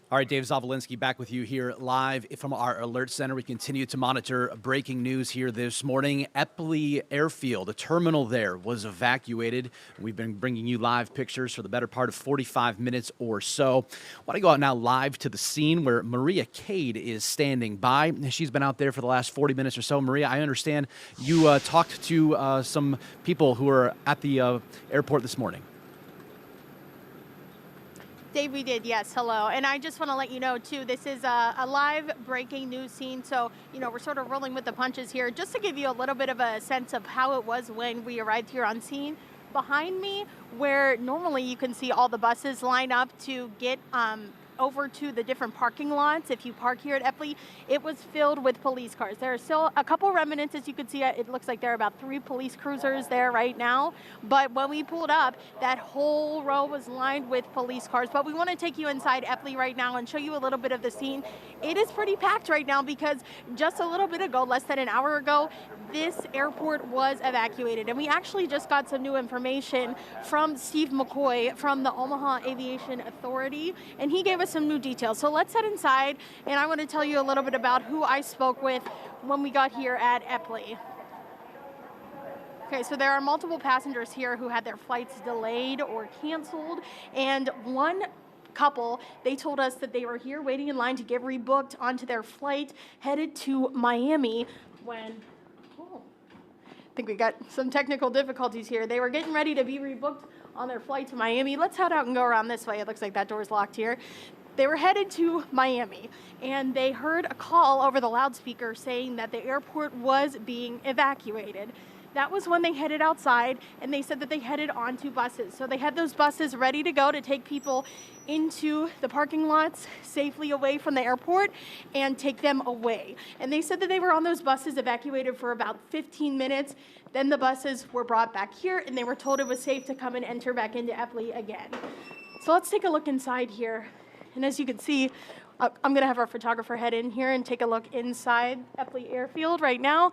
All right, Dave Zavolinsky back with you here live from our alert center. We continue to monitor breaking news here this morning. Epley Airfield, a terminal there, was evacuated. We've been bringing you live pictures for the better part of 45 minutes or so. I want to go out now live to the scene where Maria Cade is standing by. She's been out there for the last 40 minutes or so. Maria, I understand you talked to some people who are at the airport this morning. Dave, we did, yes, hello. And I just want to let you know, too, this is a live breaking news scene. So, we're sort of rolling with the punches here. Just to give you a little bit of a sense of how it was when we arrived here on scene, behind me, where normally you can see all the buses line up to get over to the different parking lots. If you park here at Epley, it was filled with police cars. There are still a couple remnants, as you can see. It looks like there are about 3 police cruisers there right now. But when we pulled up, that whole row was lined with police cars. But we want to take you inside Epley right now and show you a little bit of the scene. It is pretty packed right now because just a little bit ago, less than an hour ago, this airport was evacuated. And we actually just got some new information from Steve McCoy from the Omaha Aviation Authority, and he gave us some new details. So let's head inside, and I want to tell you a little bit about who I spoke with when we got here at Epley. Okay, so there are multiple passengers here who had their flights delayed or canceled, and one couple, they told us that they were here waiting in line to get rebooked onto their flight headed to Miami when I think we got some technical difficulties here. They were getting ready to be rebooked on their flight to Miami. Let's head out and go around this way. It looks like that door's locked here. They were headed to Miami, and they heard a call over the loudspeaker saying that the airport was being evacuated. That was when they headed outside, and they said that they headed onto buses. So they had those buses ready to go to take people into the parking lots safely away from the airport and take them away. And they said that they were on those buses evacuated for about 15 minutes. Then the buses were brought back here, and they were told it was safe to come and enter back into Epley again. So let's take a look inside here. And as you can see, I'm going to have our photographer head in here and take a look inside Epley Airfield right now.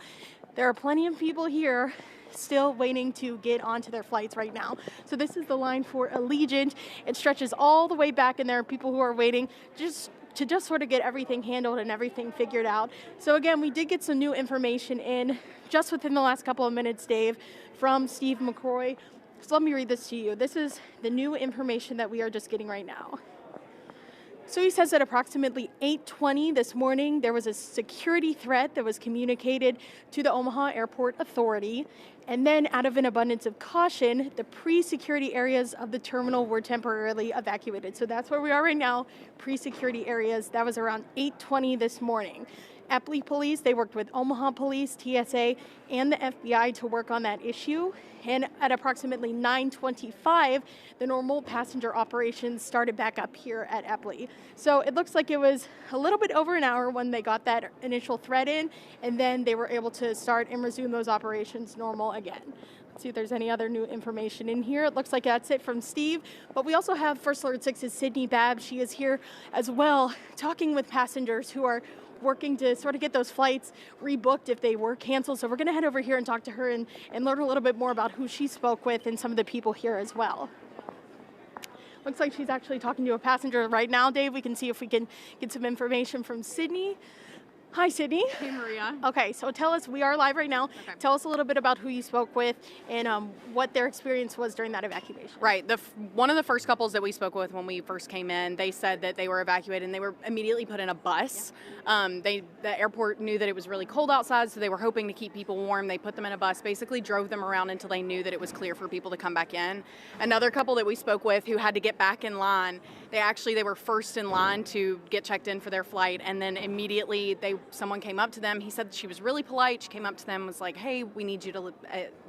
There are plenty of people here still waiting to get onto their flights right now. So this is the line for Allegiant. It stretches all the way back, and there are people who are waiting just sort of get everything handled and everything figured out. So again, we did get some new information in just within the last couple of minutes, Dave, from Steve McCoy. So let me read this to you. This is the new information that we are just getting right now. So he says that approximately 8:20 this morning, there was a security threat that was communicated to the Omaha Airport Authority. And then out of an abundance of caution, the pre-security areas of the terminal were temporarily evacuated. So that's where we are right now, pre-security areas. That was around 8:20 this morning. Epley Police, they worked with Omaha Police, TSA, and the FBI to work on that issue. And at approximately 9:25, the normal passenger operations started back up here at Epley. So it looks like it was a little bit over an hour when they got that initial threat in, and then they were able to start and resume those operations normal again. Let's see if there's any other new information in here. It looks like that's it from Steve. But we also have First Alert 6's Sydney Babb. She is here as well, talking with passengers who are working to sort of get those flights rebooked if they were canceled. So we're going to head over here and talk to her and learn a little bit more about who she spoke with and some of the people here as well. Looks like she's actually talking to a passenger right now, Dave. We can see if we can get some information from Sydney. Hi, Sydney. Hey, Maria. Okay, so tell us, we are live right now. Okay. Tell us a little bit about who you spoke with and what their experience was during that evacuation. Right. One of the first couples that we spoke with when we first came in, they said that they were evacuated and they were immediately put in a bus. Yeah. The airport knew that it was really cold outside, so they were hoping to keep people warm. They put them in a bus, basically drove them around until they knew that it was clear for people to come back in. Another couple that we spoke with who had to get back in line, they were first in line to get checked in for their flight, and then immediately someone came up to them. He said she was really polite. She came up to them and was like, hey, we need you to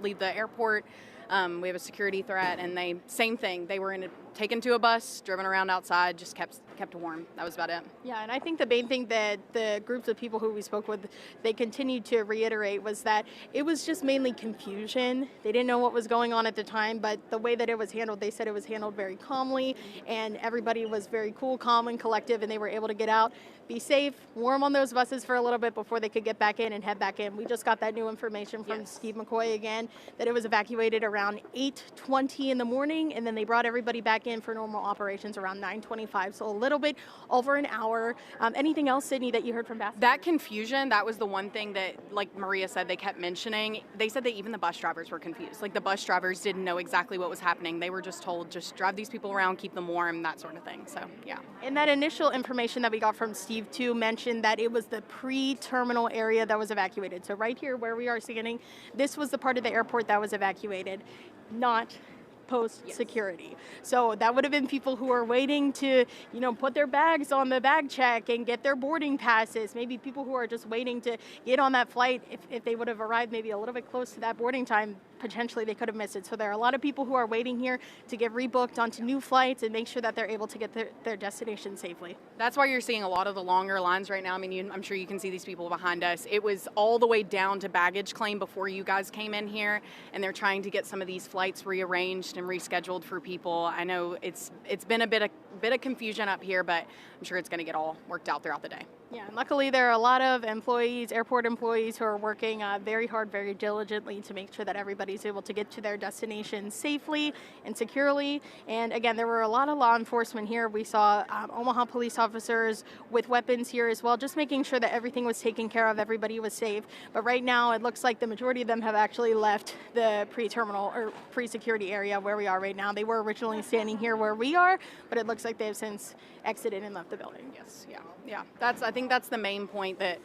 leave the airport. We have a security threat. And same thing. They were taken to a bus, driven around outside, just kept warm. That was about it. Yeah, and I think the main thing that the groups of people who we spoke with, they continued to reiterate was that it was just mainly confusion. They didn't know what was going on at the time, but the way that it was handled, they said it was handled very calmly, and everybody was very cool, calm, and collective, and they were able to get out, be safe, warm on those buses for a little bit before they could get back in and head back in. We just got that new information from Steve McCoy again, that it was evacuated around 8:20 in the morning, and then they brought everybody back back in for normal operations around 9:25, so a little bit over an hour. Anything else, Sydney, that you heard from passengers? That confusion, that was the one thing that, like Maria said, they kept mentioning. They said that even the bus drivers were confused. Like the bus drivers didn't know exactly what was happening. They were just told, just drive these people around, keep them warm, that sort of thing. So, yeah. And that initial information that we got from Steve, too, mentioned that it was the pre-terminal area that was evacuated. So right here where we are standing, this was the part of the airport that was evacuated, not post security. So that would have been people who are waiting to, put their bags on the bag check and get their boarding passes. Maybe people who are just waiting to get on that flight. If they would have arrived maybe a little bit close to that boarding time, potentially they could have missed it. So there are a lot of people who are waiting here to get rebooked onto new flights and make sure that they're able to get their destination safely. That's why you're seeing a lot of the longer lines right now. I mean, I'm sure you can see these people behind us. It was all the way down to baggage claim before you guys came in here, and they're trying to get some of these flights rearranged and rescheduled for people. I know it's been a bit of confusion up here, but I'm sure it's going to get all worked out throughout the day. Yeah, and luckily there are a lot of employees, airport employees, who are working very hard, very diligently to make sure that everybody's able to get to their destination safely and securely. And again, there were a lot of law enforcement here. We saw Omaha police officers with weapons here as well, just making sure that everything was taken care of, everybody was safe. But right now, it looks like the majority of them have actually left the pre-terminal or pre-security area where we are right now. They were originally standing here where we are, but it looks like they've since exited and left the building. Yes, yeah. I think that's the main point that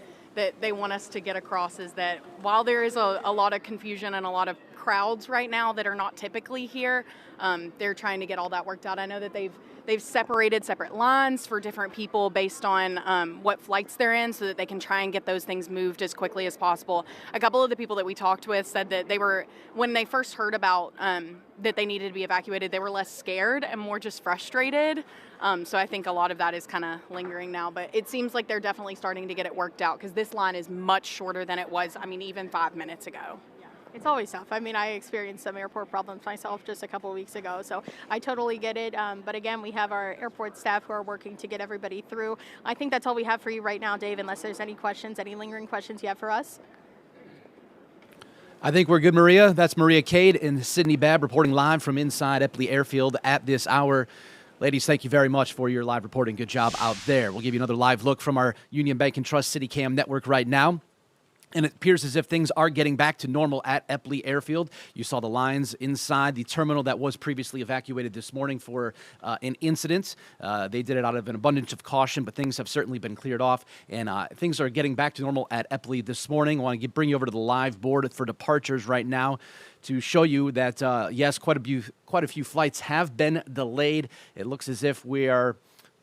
they want us to get across, is that while there is a lot of confusion and a lot of crowds right now that are not typically here, they're trying to get all that worked out. I know that they've separated separate lines for different people based on what flights they're in, so that they can try and get those things moved as quickly as possible. A couple of the people that we talked with said that when they first heard about that they needed to be evacuated, they were less scared and more just frustrated. So I think a lot of that is kind of lingering now, but it seems like they're definitely starting to get it worked out, because this line is much shorter than it was, even 5 minutes ago. It's always tough. I experienced some airport problems myself just a couple of weeks ago, so I totally get it. But again, we have our airport staff who are working to get everybody through. I think that's all we have for you right now, Dave, unless there's any questions, any lingering questions you have for us. I think we're good, Maria. That's Maria Cade and Sydney Babb reporting live from inside Eppley Airfield at this hour. Ladies, thank you very much for your live reporting. Good job out there. We'll give you another live look from our Union Bank and Trust City Cam network right now. And it appears as if things are getting back to normal at Eppley Airfield. You saw the lines inside the terminal that was previously evacuated this morning for an incident. They did it out of an abundance of caution, but things have certainly been cleared off, and things are getting back to normal at Eppley this morning. I want to bring you over to the live board for departures right now to show you that, yes, quite a few flights have been delayed. It looks as if we are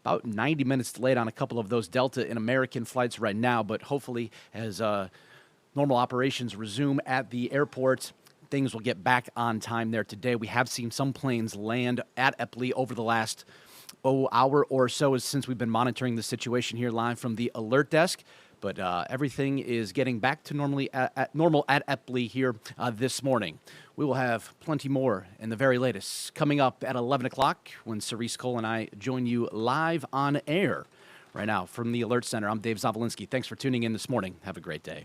about 90 minutes delayed on a couple of those Delta and American flights right now, but hopefully as normal operations resume at the airport, things will get back on time there today. We have seen some planes land at Eppley over the last hour or so since we've been monitoring the situation here live from the alert desk. But everything is getting back to normal at Eppley here this morning. We will have plenty more in the very latest coming up at 11 o'clock when Cerise Cole and I join you live on air. Right now from the Alert Center, I'm Dave Zavolinsky. Thanks for tuning in this morning. Have a great day.